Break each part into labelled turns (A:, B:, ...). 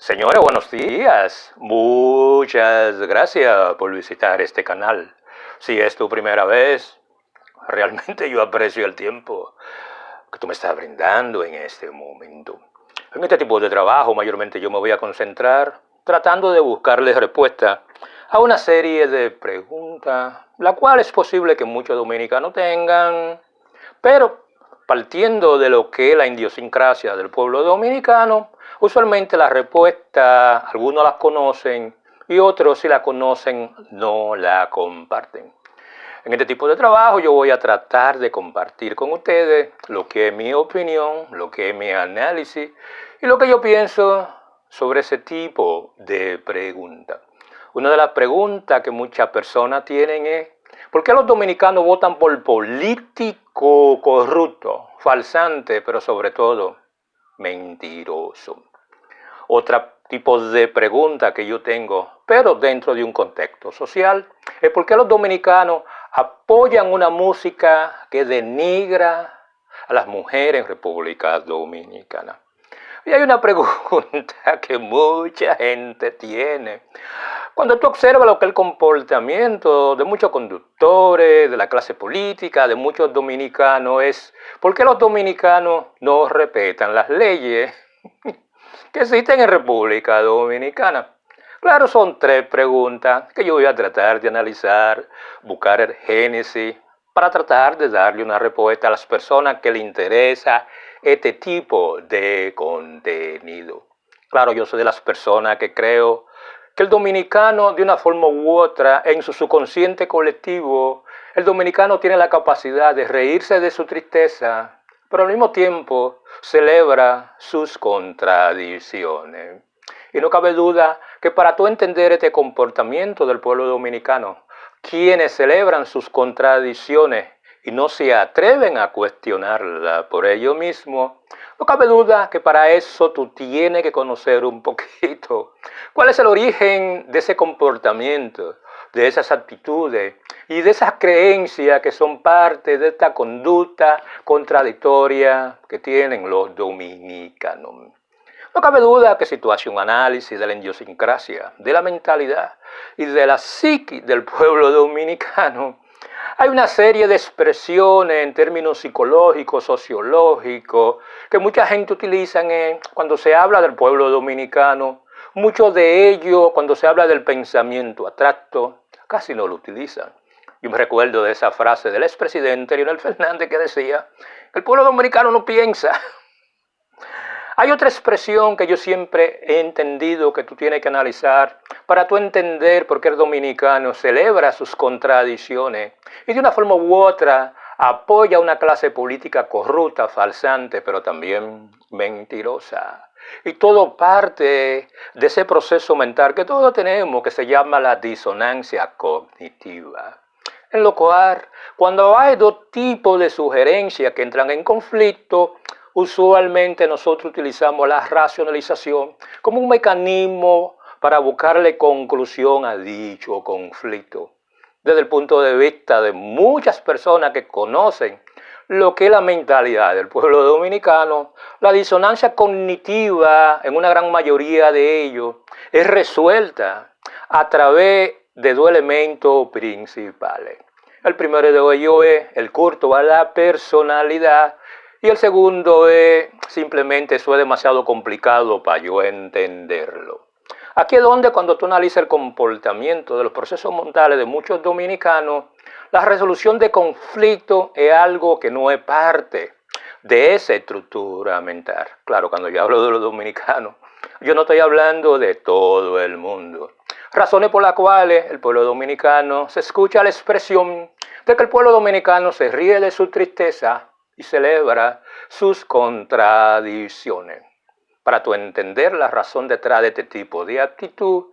A: Señores, buenos días. Muchas gracias por visitar este canal. Si es tu primera vez, realmente yo aprecio el tiempo que tú me estás brindando en este momento. En este tipo de trabajo, mayormente yo me voy a concentrar tratando de buscarles respuesta a una serie de preguntas, la cual es posible que muchos dominicanos tengan, pero partiendo de lo que es la idiosincrasia del pueblo dominicano, usualmente la respuesta, algunos las conocen y otros si la conocen no la comparten. En este tipo de trabajo yo voy a tratar de compartir con ustedes lo que es mi opinión, lo que es mi análisis y lo que yo pienso sobre ese tipo de preguntas. Una de las preguntas que muchas personas tienen es ¿por qué los dominicanos votan por político corrupto, falsante, pero sobre todo mentiroso? Otro tipo de pregunta que yo tengo, pero dentro de un contexto social, es por qué los dominicanos apoyan una música que denigra a las mujeres en República Dominicana. Y hay una pregunta que mucha gente tiene. Cuando tú observas lo que es el comportamiento de muchos conductores, de la clase política, de muchos dominicanos, es ¿por qué los dominicanos no respetan las leyes que existen en República Dominicana? Claro, son tres preguntas que yo voy a tratar de analizar, buscar el génesis, para tratar de darle una respuesta a las personas que les interesa este tipo de contenido. Claro, yo soy de las personas que creo que el dominicano, de una forma u otra, en su subconsciente colectivo, el dominicano tiene la capacidad de reírse de su tristeza, pero al mismo tiempo celebra sus contradicciones. Y no cabe duda que para tú entender este comportamiento del pueblo dominicano, quienes celebran sus contradicciones y no se atreven a cuestionarla por ello mismo, no cabe duda que para eso tú tienes que conocer un poquito cuál es el origen de ese comportamiento, de esas actitudes y de esas creencias que son parte de esta conducta contradictoria que tienen los dominicanos. No cabe duda que si tú haces un análisis de la idiosincrasia, de la mentalidad y de la psiquis del pueblo dominicano, hay una serie de expresiones en términos psicológicos, sociológicos, que mucha gente utiliza cuando se habla del pueblo dominicano. Muchos de ellos, cuando se habla del pensamiento abstracto, casi no lo utilizan. Yo me recuerdo de esa frase del expresidente Leonel Fernández que decía, el pueblo dominicano no piensa. Hay otra expresión que yo siempre he entendido que tú tienes que analizar para tú entender por qué el dominicano celebra sus contradicciones y de una forma u otra apoya una clase política corrupta, falsante, pero también mentirosa. Y todo parte de ese proceso mental que todos tenemos que se llama la disonancia cognitiva. En lo cual, cuando hay dos tipos de sugerencias que entran en conflicto, usualmente nosotros utilizamos la racionalización como un mecanismo para buscarle conclusión a dicho conflicto. Desde el punto de vista de muchas personas que conocen lo que es la mentalidad del pueblo dominicano, la disonancia cognitiva en una gran mayoría de ellos es resuelta a través de dos elementos principales. El primero de ellos es el culto a la personalidad y el segundo es simplemente eso es demasiado complicado para yo entenderlo. Aquí es donde cuando tú analizas el comportamiento de los procesos mentales de muchos dominicanos, la resolución de conflictos es algo que no es parte de esa estructura mental. Claro, cuando yo hablo de los dominicanos, yo no estoy hablando de todo el mundo. Razones por las cuales el pueblo dominicano se escucha la expresión de que el pueblo dominicano se ríe de su tristeza y celebra sus contradicciones. Para tú entender la razón detrás de este tipo de actitud,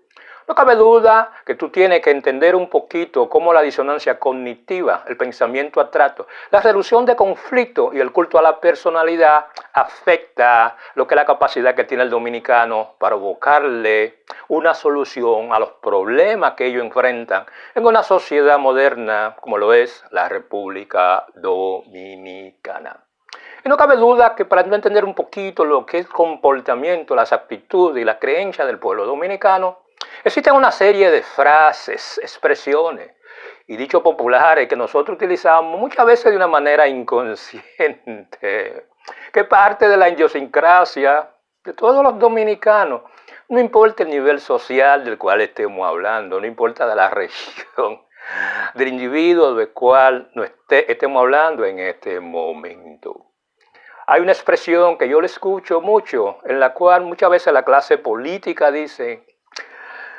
A: no cabe duda que tú tienes que entender un poquito cómo la disonancia cognitiva, el pensamiento abstracto, la resolución de conflictos y el culto a la personalidad afecta lo que es la capacidad que tiene el dominicano para buscarle una solución a los problemas que ellos enfrentan en una sociedad moderna como lo es la República Dominicana. Y no cabe duda que para no entender un poquito lo que es comportamiento, las actitudes y la creencia del pueblo dominicano, existen una serie de frases, expresiones y dichos populares que nosotros utilizamos muchas veces de una manera inconsciente, que parte de la idiosincrasia de todos los dominicanos. No importa el nivel social del cual estemos hablando, no importa de la región, del individuo del cual estemos hablando en este momento. Hay una expresión que yo le escucho mucho, en la cual muchas veces la clase política dice: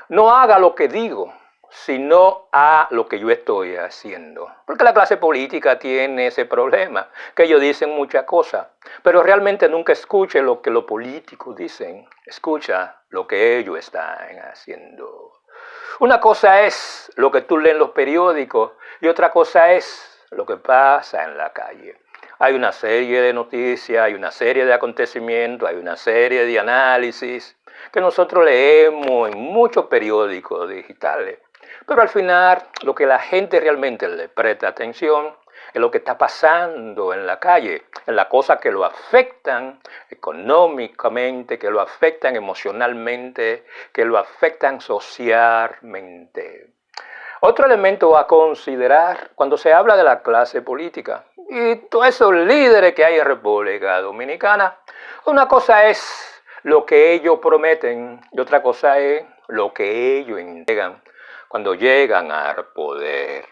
A: no haga lo que digo, sino a lo que yo estoy haciendo. Porque la clase política tiene ese problema, que ellos dicen muchas cosas, pero realmente nunca escuche lo que los políticos dicen, escucha lo que ellos están haciendo. Una cosa es lo que tú lees en los periódicos y otra cosa es lo que pasa en la calle. Hay una serie de noticias, hay una serie de acontecimientos, hay una serie de análisis que nosotros leemos en muchos periódicos digitales. Pero al final, lo que la gente realmente le presta atención es lo que está pasando en la calle, en las cosas que lo afectan económicamente, que lo afectan emocionalmente, que lo afectan socialmente. Otro elemento a considerar cuando se habla de la clase política y todos esos líderes que hay en República Dominicana, una cosa es lo que ellos prometen y otra cosa es lo que ellos entregan cuando llegan al poder.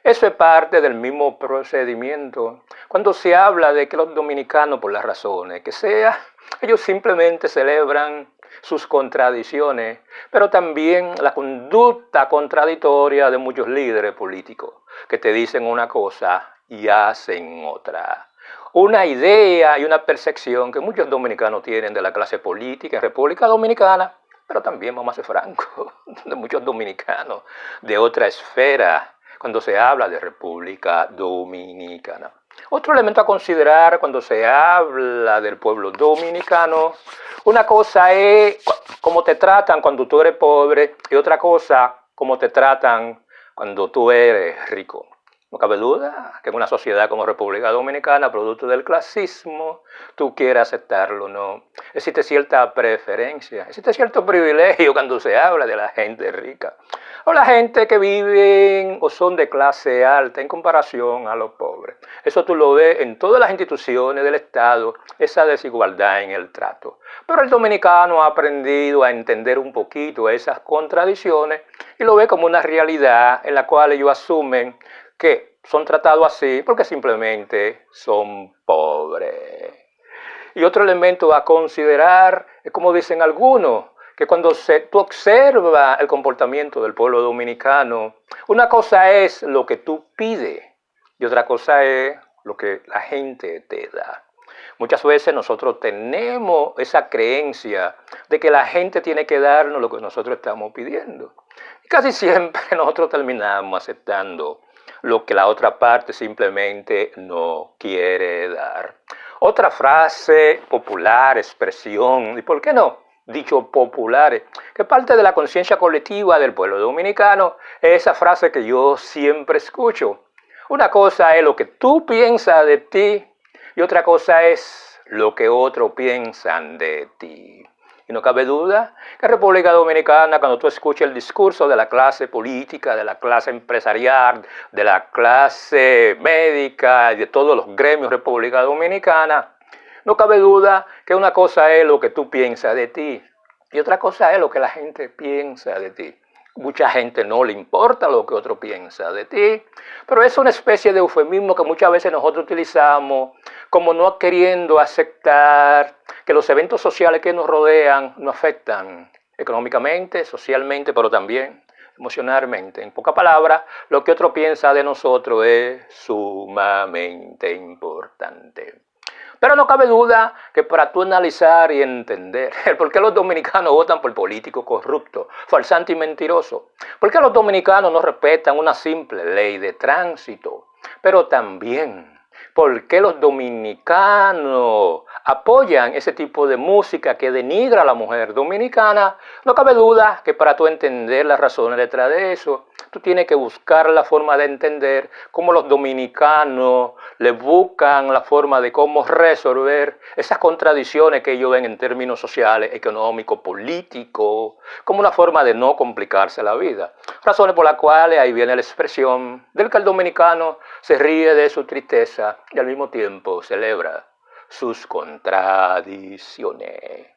A: Eso es parte del mismo procedimiento. Cuando se habla de que los dominicanos, por las razones que sea, ellos simplemente celebran sus contradicciones, pero también la conducta contradictoria de muchos líderes políticos que te dicen una cosa y hacen otra. Una idea y una percepción que muchos dominicanos tienen de la clase política en República Dominicana, pero también, vamos a ser francos, de muchos dominicanos de otra esfera cuando se habla de República Dominicana. Otro elemento a considerar cuando se habla del pueblo dominicano, una cosa es cómo te tratan cuando tú eres pobre y otra cosa cómo te tratan cuando tú eres rico. No cabe duda que en una sociedad como República Dominicana, producto del clasismo, tú quieras aceptarlo o no, existe cierta preferencia, existe cierto privilegio cuando se habla de la gente rica o la gente que viven o son de clase alta en comparación a los pobres. Eso tú lo ves en todas las instituciones del Estado, esa desigualdad en el trato. Pero el dominicano ha aprendido a entender un poquito esas contradicciones y lo ve como una realidad en la cual ellos asumen que son tratados así porque simplemente son pobres. Y otro elemento a considerar es, como dicen algunos, que cuando tú observas el comportamiento del pueblo dominicano, una cosa es lo que tú pides y otra cosa es lo que la gente te da. Muchas veces nosotros tenemos esa creencia de que la gente tiene que darnos lo que nosotros estamos pidiendo. Y casi siempre nosotros terminamos aceptando lo que la otra parte simplemente no quiere dar. Otra frase popular, expresión, y por qué no, dichos populares, que parte de la conciencia colectiva del pueblo dominicano, es esa frase que yo siempre escucho. Una cosa es lo que tú piensas de ti y otra cosa es lo que otros piensan de ti. Y no cabe duda que en República Dominicana, cuando tú escuchas el discurso de la clase política, de la clase empresarial, de la clase médica y de todos los gremios de República Dominicana, no cabe duda que una cosa es lo que tú piensas de ti y otra cosa es lo que la gente piensa de ti. Mucha gente no le importa lo que otro piensa de ti, pero es una especie de eufemismo que muchas veces nosotros utilizamos como no queriendo aceptar que los eventos sociales que nos rodean nos afectan económicamente, socialmente, pero también emocionalmente. En pocas palabras, lo que otro piensa de nosotros es sumamente importante. Pero no cabe duda que para tú analizar y entender el por qué los dominicanos votan por políticos corruptos, farsantes y mentirosos, por qué los dominicanos no respetan una simple ley de tránsito, pero también por qué los dominicanos apoyan ese tipo de música que denigra a la mujer dominicana, no cabe duda que para tú entender las razones detrás de eso, Tú tienes que buscar la forma de entender cómo los dominicanos le buscan la forma de cómo resolver esas contradicciones que ellos ven en términos sociales, económicos, políticos, como una forma de no complicarse la vida. Razones por las cuales ahí viene la expresión del que el dominicano se ríe de su tristeza y al mismo tiempo celebra sus contradicciones.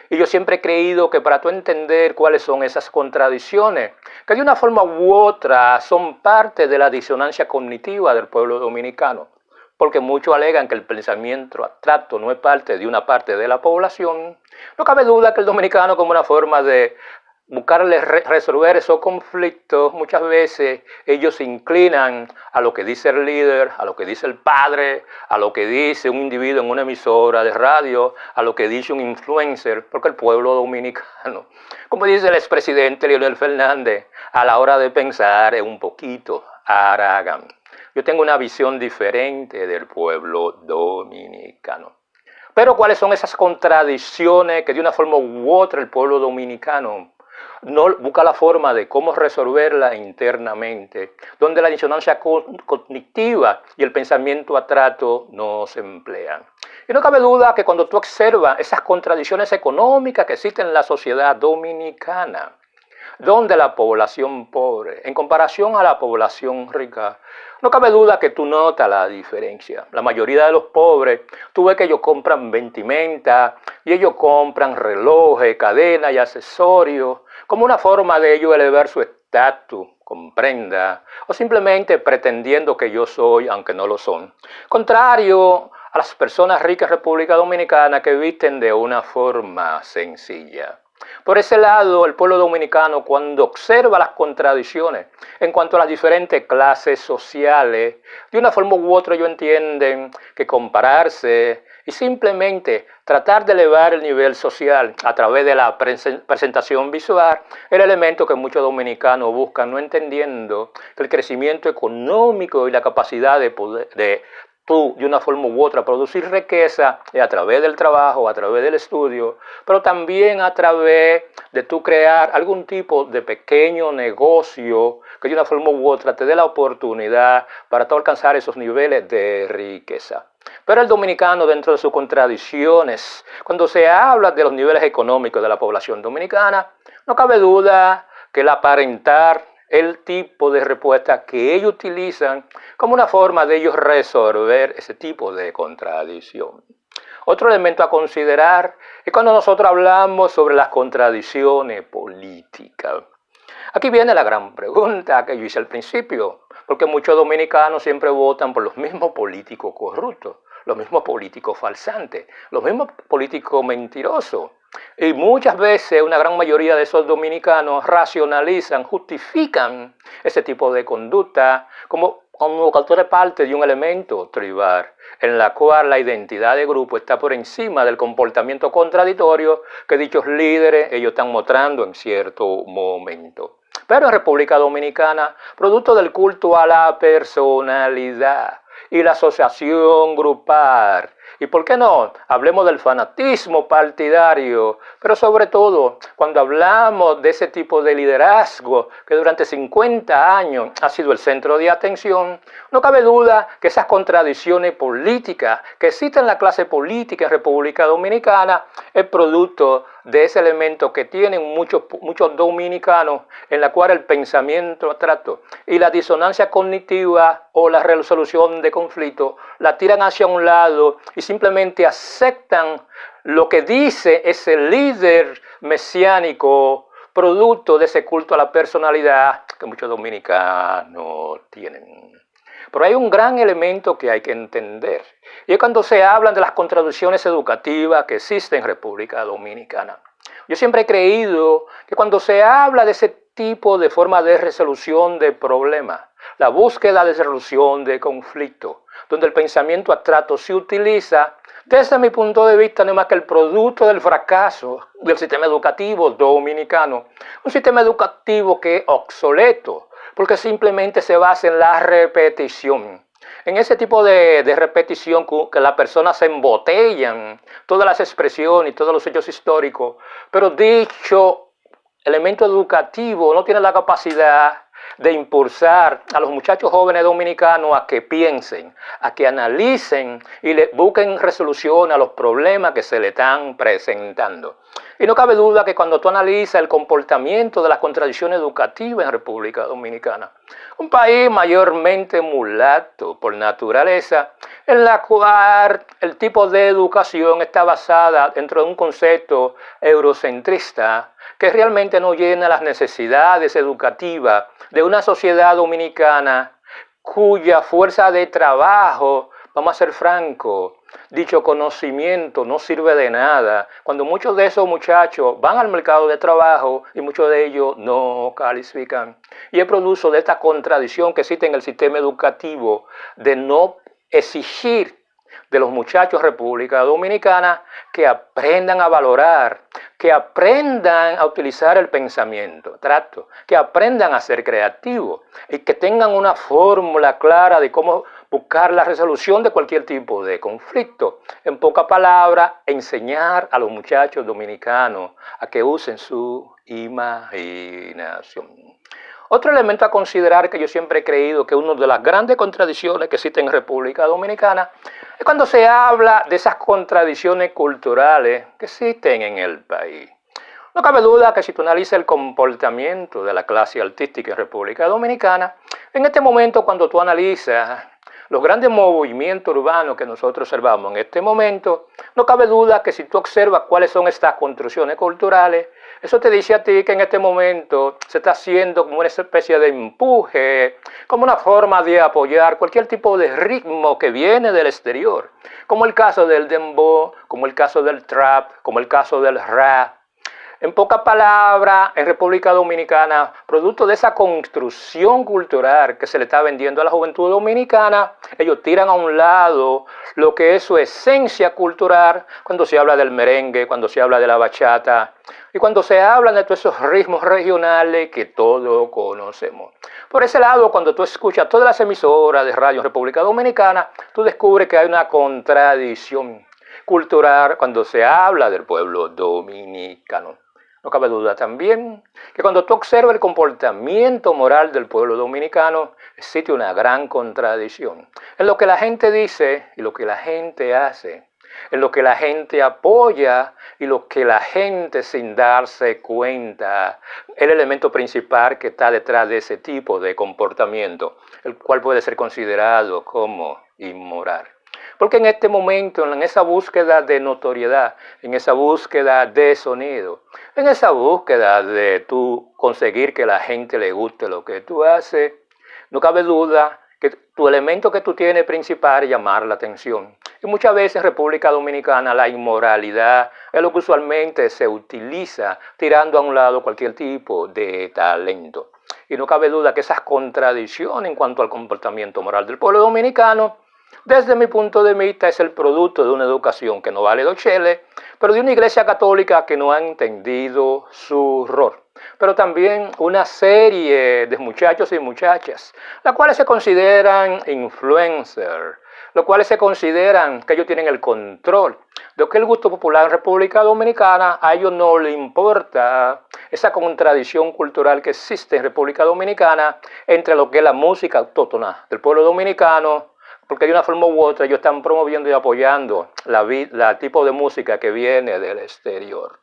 A: Y yo siempre he creído que para tú entender cuáles son esas contradicciones, que de una forma u otra son parte de la disonancia cognitiva del pueblo dominicano, porque muchos alegan que el pensamiento abstracto no es parte de una parte de la población, no cabe duda que el dominicano, como una forma de buscarle resolver esos conflictos, muchas veces ellos se inclinan a lo que dice el líder, a lo que dice el padre, a lo que dice un individuo en una emisora de radio, a lo que dice un influencer, porque el pueblo dominicano, como dice el expresidente Leonel Fernández, a la hora de pensar es un poquito haragán. Yo tengo una visión diferente del pueblo dominicano. Pero ¿cuáles son esas contradicciones que de una forma u otra el pueblo dominicano no busca la forma de cómo resolverla internamente, donde la disonancia cognitiva y el pensamiento abstracto no se emplean? Y no cabe duda que cuando tú observas esas contradicciones económicas que existen en la sociedad dominicana, donde la población pobre, en comparación a la población rica, no cabe duda que tú notas la diferencia. La mayoría de los pobres, tú ves que ellos compran vestimenta y ellos compran relojes, cadenas y accesorios, como una forma de ellos elevar su estatus, comprenda, o simplemente pretendiendo que yo soy, aunque no lo son. Contrario a las personas ricas en República Dominicana que visten de una forma sencilla. Por ese lado, el pueblo dominicano, cuando observa las contradicciones en cuanto a las diferentes clases sociales, de una forma u otra ellos entienden que compararse y simplemente tratar de elevar el nivel social a través de la presentación visual es el elemento que muchos dominicanos buscan, no entendiendo que el crecimiento económico y la capacidad de poder, de una forma u otra producir riqueza a través del trabajo, a través del estudio, pero también a través de tú crear algún tipo de pequeño negocio que de una forma u otra te dé la oportunidad para tú alcanzar esos niveles de riqueza. Pero el dominicano, dentro de sus contradicciones, cuando se habla de los niveles económicos de la población dominicana, no cabe duda que el aparentar el tipo de respuesta que ellos utilizan como una forma de ellos resolver ese tipo de contradicción. Otro elemento a considerar es cuando nosotros hablamos sobre las contradicciones políticas. Aquí viene la gran pregunta que yo hice al principio, porque muchos dominicanos siempre votan por los mismos políticos corruptos, los mismos políticos falsantes, los mismos políticos mentirosos. Y muchas veces una gran mayoría de esos dominicanos racionalizan, justifican ese tipo de conducta como que es parte de un elemento tribal, en la cual la identidad de grupo está por encima del comportamiento contradictorio que dichos líderes ellos están mostrando en cierto momento. Pero en República Dominicana, producto del culto a la personalidad y la asociación grupal, y por qué no, hablemos del fanatismo partidario, pero sobre todo cuando hablamos de ese tipo de liderazgo que durante 50 años ha sido el centro de atención, no cabe duda que esas contradicciones políticas que existen en la clase política en República Dominicana es producto de ese elemento que tienen muchos dominicanos, en la cual el pensamiento abstracto y la disonancia cognitiva o la resolución de conflictos la tiran hacia un lado y simplemente aceptan lo que dice ese líder mesiánico, producto de ese culto a la personalidad que muchos dominicanos tienen. Pero hay un gran elemento que hay que entender, y es cuando se hablan de las contradicciones educativas que existen en República Dominicana. Yo siempre he creído que cuando se habla de ese tipo de forma de resolución de problemas, la búsqueda de resolución de conflictos, donde el pensamiento abstracto se utiliza, desde mi punto de vista, no es más que el producto del fracaso del sistema educativo dominicano. Un sistema educativo que es obsoleto, porque simplemente se basa en la repetición. En ese tipo de repetición que las personas se embotellan todas las expresiones y todos los hechos históricos, pero dicho elemento educativo no tiene la capacidad de impulsar a los muchachos jóvenes dominicanos a que piensen, a que analicen y le busquen resolución a los problemas que se le están presentando. Y no cabe duda que cuando tú analizas el comportamiento de las contradicciones educativas en República Dominicana, un país mayormente mulato por naturaleza, en la cual el tipo de educación está basada dentro de un concepto eurocentrista que realmente no llena las necesidades educativas de una sociedad dominicana cuya fuerza de trabajo, vamos a ser francos, dicho conocimiento no sirve de nada, cuando muchos de esos muchachos van al mercado de trabajo y muchos de ellos no califican. Y es producto de esta contradicción que existe en el sistema educativo de no exigir de los muchachos de República Dominicana que aprendan a valorar, que aprendan a utilizar el pensamiento, que aprendan a ser creativos y que tengan una fórmula clara de cómo buscar la resolución de cualquier tipo de conflicto. En pocas palabras, enseñar a los muchachos dominicanos a que usen su imaginación. Otro elemento a considerar que yo siempre he creído que una de las grandes contradicciones que existen en República Dominicana es cuando se habla de esas contradicciones culturales que existen en el país. No cabe duda que si tú analizas el comportamiento de la clase artística en República Dominicana, en este momento cuando tú analizas los grandes movimientos urbanos que nosotros observamos en este momento, no cabe duda que si tú observas cuáles son estas construcciones culturales, eso te dice a ti que en este momento se está haciendo como una especie de empuje, como una forma de apoyar cualquier tipo de ritmo que viene del exterior, como el caso del dembow, como el caso del trap, como el caso del rap. En pocas palabras, en República Dominicana, producto de esa construcción cultural que se le está vendiendo a la juventud dominicana, ellos tiran a un lado lo que es su esencia cultural cuando se habla del merengue, cuando se habla de la bachata y cuando se habla de todos esos ritmos regionales que todos conocemos. Por ese lado, cuando tú escuchas todas las emisoras de radio en República Dominicana, tú descubres que hay una contradicción cultural cuando se habla del pueblo dominicano. No cabe duda también que cuando tú observas el comportamiento moral del pueblo dominicano, existe una gran contradicción en lo que la gente dice y lo que la gente hace, en lo que la gente apoya y lo que la gente sin darse cuenta, el elemento principal que está detrás de ese tipo de comportamiento, el cual puede ser considerado como inmoral. Porque en este momento, en esa búsqueda de notoriedad, en esa búsqueda de sonido, en esa búsqueda de tú conseguir que la gente le guste lo que tú haces, no cabe duda que tu elemento que tú tienes principal es llamar la atención. Y muchas veces en República Dominicana la inmoralidad es lo que usualmente se utiliza tirando a un lado cualquier tipo de talento. Y no cabe duda que esas contradicciones en cuanto al comportamiento moral del pueblo dominicano, desde mi punto de vista, es el producto de una educación que no vale dos cheles, pero de una iglesia católica que no ha entendido su rol. Pero también una serie de muchachos y muchachas, las cuales se consideran influencers, los cuales se consideran que ellos tienen el control de lo que es el gusto popular en República Dominicana. A ellos no les importa esa contradicción cultural que existe en República Dominicana entre lo que es la música autóctona del pueblo dominicano, porque de una forma u otra ellos están promoviendo y apoyando la tipo de música que viene del exterior.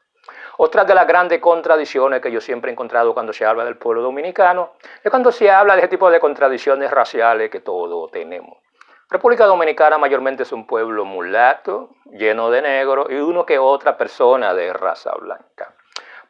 A: Otra de las grandes contradicciones que yo siempre he encontrado cuando se habla del pueblo dominicano es cuando se habla de ese tipo de contradicciones raciales que todos tenemos. República Dominicana mayormente es un pueblo mulato, lleno de negros y uno que otra persona de raza blanca.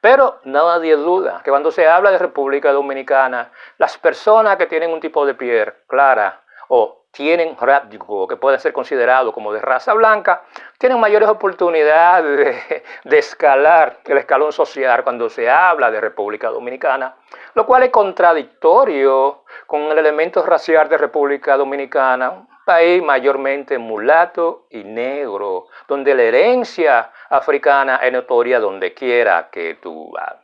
A: Pero nadie duda que cuando se habla de República Dominicana, las personas que tienen un tipo de piel clara o tienen rasgos que pueden ser considerados como de raza blanca, tienen mayores oportunidades de escalar el escalón social cuando se habla de República Dominicana, lo cual es contradictorio con el elemento racial de República Dominicana, un país mayormente mulato y negro, donde la herencia africana es notoria donde quiera que tú vas.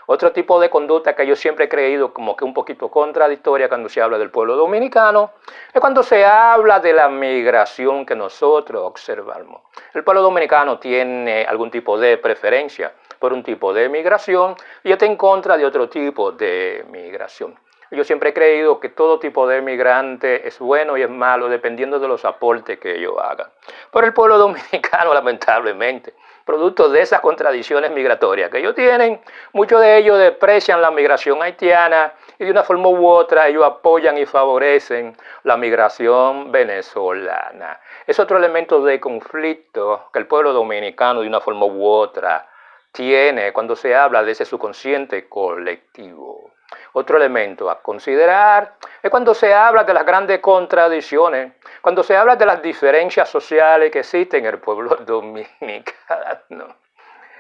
A: Otro tipo de conducta que yo siempre he creído como que un poquito contradictoria cuando se habla del pueblo dominicano es cuando se habla de la migración que nosotros observamos. El pueblo dominicano tiene algún tipo de preferencia por un tipo de migración y está en contra de otro tipo de migración. Yo siempre he creído que todo tipo de migrante es bueno y es malo dependiendo de los aportes que ellos hagan. Pero el pueblo dominicano, lamentablemente, producto de esas contradicciones migratorias que ellos tienen, muchos de ellos desprecian la migración haitiana y de una forma u otra ellos apoyan y favorecen la migración venezolana. Es otro elemento de conflicto que el pueblo dominicano de una forma u otra tiene cuando se habla de ese subconsciente colectivo. Otro elemento a considerar es cuando se habla de las grandes contradicciones, cuando se habla de las diferencias sociales que existen en el pueblo dominicano,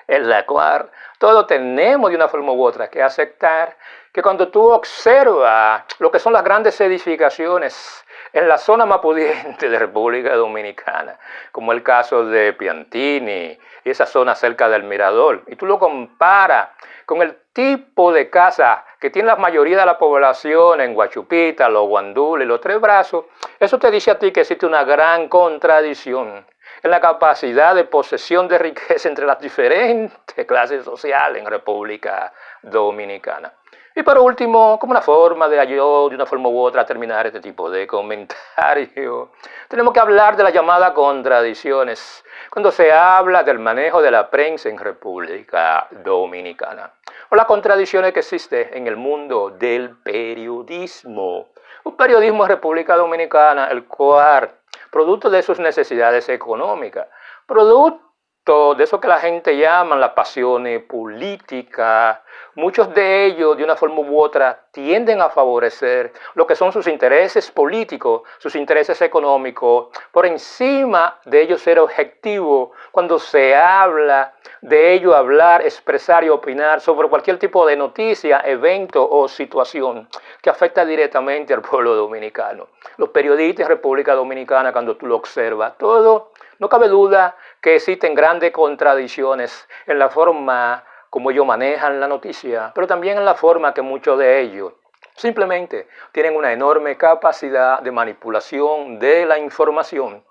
A: en la cual todos tenemos de una forma u otra que aceptar que cuando tú observas lo que son las grandes edificaciones en la zona más pudiente de República Dominicana, como el caso de Piantini y esa zona cerca del Mirador, y tú lo comparas con el tipo de casa que tiene la mayoría de la población en Guachupita, Los Guandules, Los Tres Brazos, eso te dice a ti que existe una gran contradicción en la capacidad de posesión de riqueza entre las diferentes clases sociales en República Dominicana. Y por último, como una forma de yo, de una forma u otra, terminar este tipo de comentarios, tenemos que hablar de las llamadas contradicciones cuando se habla del manejo de la prensa en República Dominicana, o las contradicciones que existen en el mundo del periodismo. Un periodismo en República Dominicana, el cual, producto de sus necesidades económicas, producto de eso que la gente llama las pasiones políticas, muchos de ellos, de una forma u otra, tienden a favorecer lo que son sus intereses políticos, sus intereses económicos, por encima de ellos ser objetivos cuando se habla de ello hablar, expresar y opinar sobre cualquier tipo de noticia, evento o situación que afecta directamente al pueblo dominicano. Los periodistas en República Dominicana, cuando tú lo observas, todo, no cabe duda que existen grandes contradicciones en la forma como ellos manejan la noticia, pero también en la forma que muchos de ellos simplemente tienen una enorme capacidad de manipulación de la información,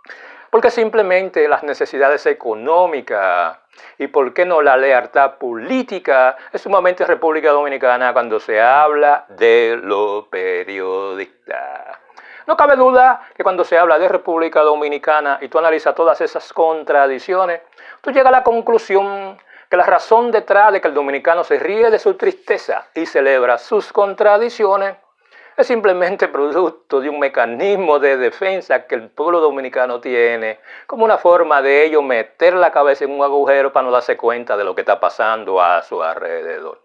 A: porque simplemente las necesidades económicas y por qué no la lealtad política es sumamente República Dominicana cuando se habla de los periodistas. No cabe duda que cuando se habla de República Dominicana y tú analizas todas esas contradicciones, tú llegas a la conclusión que la razón detrás de que el dominicano se ríe de su tristeza y celebra sus contradicciones es simplemente producto de un mecanismo de defensa que el pueblo dominicano tiene, como una forma de ellos meter la cabeza en un agujero para no darse cuenta de lo que está pasando a su alrededor.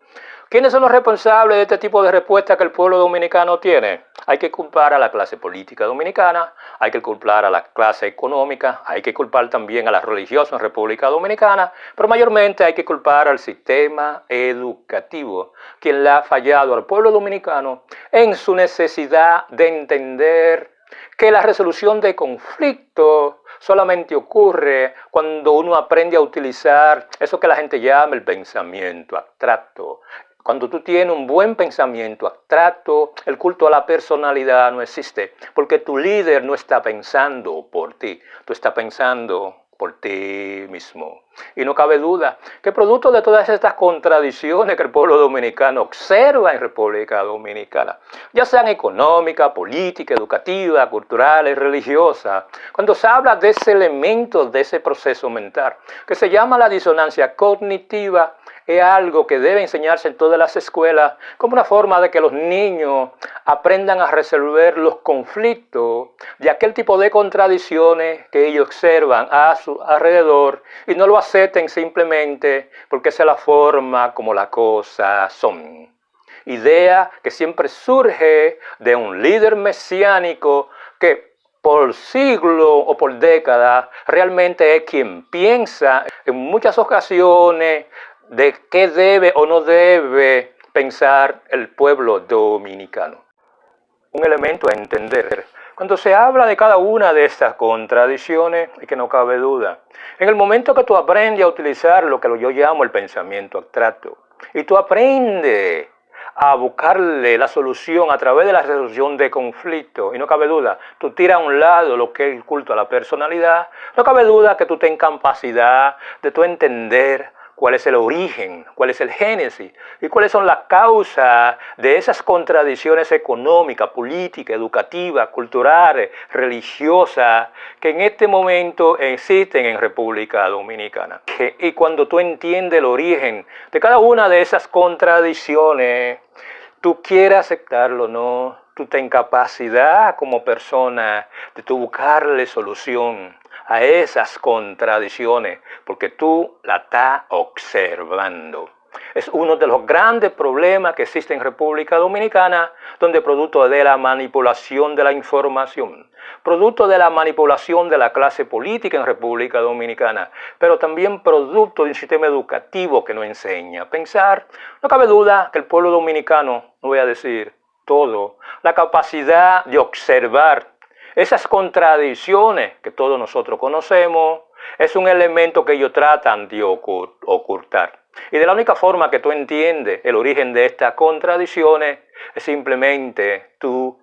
A: ¿Quiénes son los responsables de este tipo de respuesta que el pueblo dominicano tiene? Hay que culpar a la clase política dominicana, hay que culpar a la clase económica, hay que culpar también a las religiosas en República Dominicana, pero mayormente hay que culpar al sistema educativo, quien le ha fallado al pueblo dominicano en su necesidad de entender que la resolución de conflictos solamente ocurre cuando uno aprende a utilizar eso que la gente llama el pensamiento abstracto. Cuando tú tienes un buen pensamiento abstracto, el culto a la personalidad no existe, porque tu líder no está pensando por ti, tú estás pensando por ti mismo. Y no cabe duda que producto de todas estas contradicciones que el pueblo dominicano observa en República Dominicana, ya sean económicas, políticas, educativas, culturales, religiosas, cuando se habla de ese elemento, de ese proceso mental, que se llama la disonancia cognitiva, es algo que debe enseñarse en todas las escuelas como una forma de que los niños aprendan a resolver los conflictos de aquel tipo de contradicciones que ellos observan a su alrededor y no lo acepten simplemente porque esa es la forma como las cosas son. Idea que siempre surge de un líder mesiánico que por siglos o por décadas realmente es quien piensa en muchas ocasiones de qué debe o no debe pensar el pueblo dominicano. Un elemento a entender cuando se habla de cada una de estas contradicciones y que no cabe duda. En el momento que tú aprendes a utilizar lo que yo llamo el pensamiento abstracto y tú aprendes a buscarle la solución a través de la resolución de conflictos, y no cabe duda, tú tiras a un lado lo que es el culto a la personalidad, no cabe duda que tú tengas capacidad de tú entender cuál es el origen, cuál es el génesis y cuáles son las causas de esas contradicciones económicas, políticas, educativas, culturales, religiosas que en este momento existen en República Dominicana. Y cuando tú entiendes el origen de cada una de esas contradicciones, tú quieres aceptarlo o no, tú te incapacidad como persona de tú buscarle solución a esas contradicciones, porque tú la estás observando. Es uno de los grandes problemas que existen en República Dominicana, donde producto de la manipulación de la información, producto de la manipulación de la clase política en República Dominicana, pero también producto de un sistema educativo que no enseña a pensar. No cabe duda que el pueblo dominicano, no voy a decir todo, la capacidad de observar esas contradicciones que todos nosotros conocemos, es un elemento que ellos tratan de ocultar. Y de la única forma que tú entiendes el origen de estas contradicciones es simplemente tú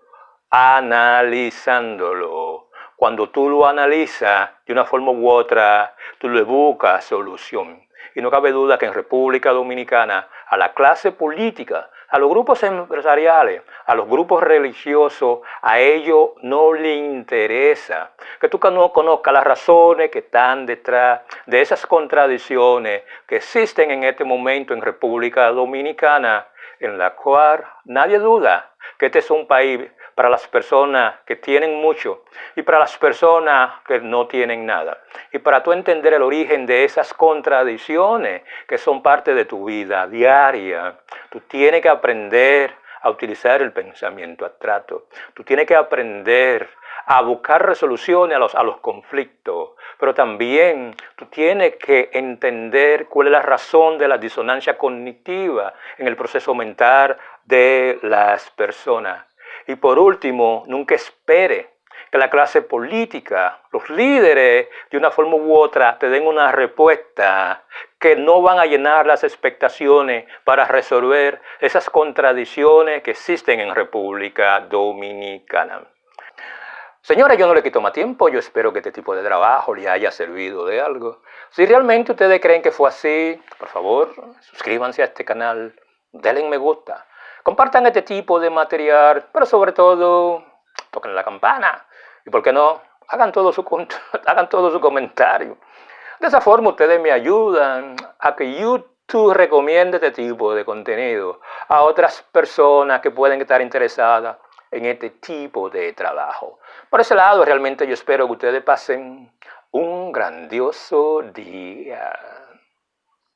A: analizándolo. Cuando tú lo analizas de una forma u otra, tú le buscas solución. Y no cabe duda que en República Dominicana a la clase política, a los grupos empresariales, a los grupos religiosos, a ellos no les interesa que tú no conozcas las razones que están detrás de esas contradicciones que existen en este momento en República Dominicana, en la cual nadie duda que este es un país para las personas que tienen mucho y para las personas que no tienen nada. Y para tú entender el origen de esas contradicciones que son parte de tu vida diaria, tú tienes que aprender a utilizar el pensamiento abstracto. Tú tienes que aprender a buscar resoluciones a los conflictos, pero también tú tienes que entender cuál es la razón de la disonancia cognitiva en el proceso mental de las personas. Y por último, nunca espere que la clase política, los líderes, de una forma u otra, te den una respuesta que no van a llenar las expectaciones para resolver esas contradicciones que existen en República Dominicana. Señores, yo no le quito más tiempo, yo espero que este tipo de trabajo le haya servido de algo. Si realmente ustedes creen que fue así, por favor, suscríbanse a este canal, denle me gusta, compartan este tipo de material, pero sobre todo, toquen la campana. Y por qué no, hagan todo su comentario. De esa forma ustedes me ayudan a que YouTube recomiende este tipo de contenido a otras personas que pueden estar interesadas en este tipo de trabajo. Por ese lado, realmente yo espero que ustedes pasen un grandioso día.